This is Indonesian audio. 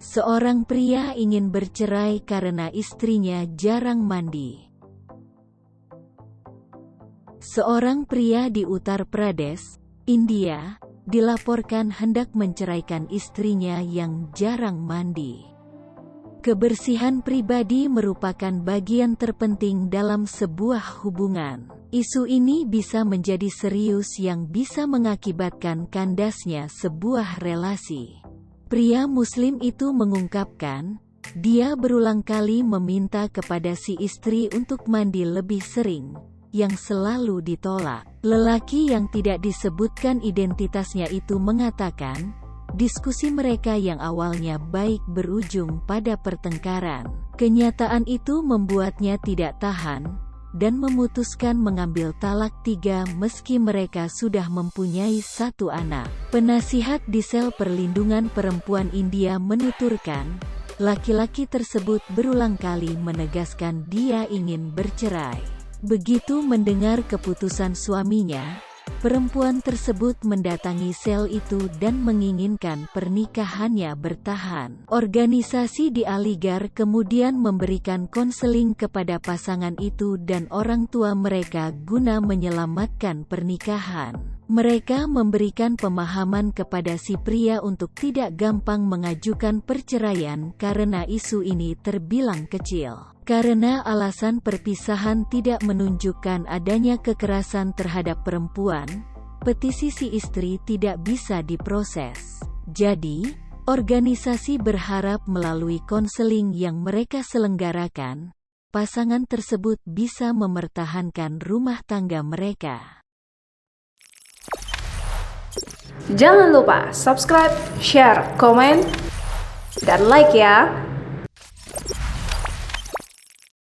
Seorang pria ingin bercerai karena istrinya jarang mandi. Seorang pria di Uttar Pradesh, India, dilaporkan hendak menceraikan istrinya yang jarang mandi. Kebersihan pribadi merupakan bagian terpenting dalam sebuah hubungan. Isu ini bisa menjadi serius yang bisa mengakibatkan kandasnya sebuah relasi. Pria Muslim itu mengungkapkan, dia berulang kali meminta kepada si istri untuk mandi lebih sering, yang selalu ditolak. Lelaki yang tidak disebutkan identitasnya itu mengatakan, diskusi mereka yang awalnya baik berujung pada pertengkaran. Kenyataan itu membuatnya tidak tahan, dan memutuskan mengambil talak 3 meski mereka sudah mempunyai 1 anak. Penasihat di Sel Perlindungan Perempuan India menuturkan, laki-laki tersebut berulang kali menegaskan dia ingin bercerai. Begitu mendengar keputusan suaminya, perempuan tersebut mendatangi sel itu dan menginginkan pernikahannya bertahan. Organisasi di Aligarh kemudian memberikan konseling kepada pasangan itu dan orang tua mereka guna menyelamatkan pernikahan. Mereka memberikan pemahaman kepada si pria untuk tidak gampang mengajukan perceraian karena isu ini terbilang kecil. Karena alasan perpisahan tidak menunjukkan adanya kekerasan terhadap perempuan, petisi si istri tidak bisa diproses. Jadi, organisasi berharap melalui konseling yang mereka selenggarakan, pasangan tersebut bisa mempertahankan rumah tangga mereka. Jangan lupa subscribe, share, komen, dan like ya!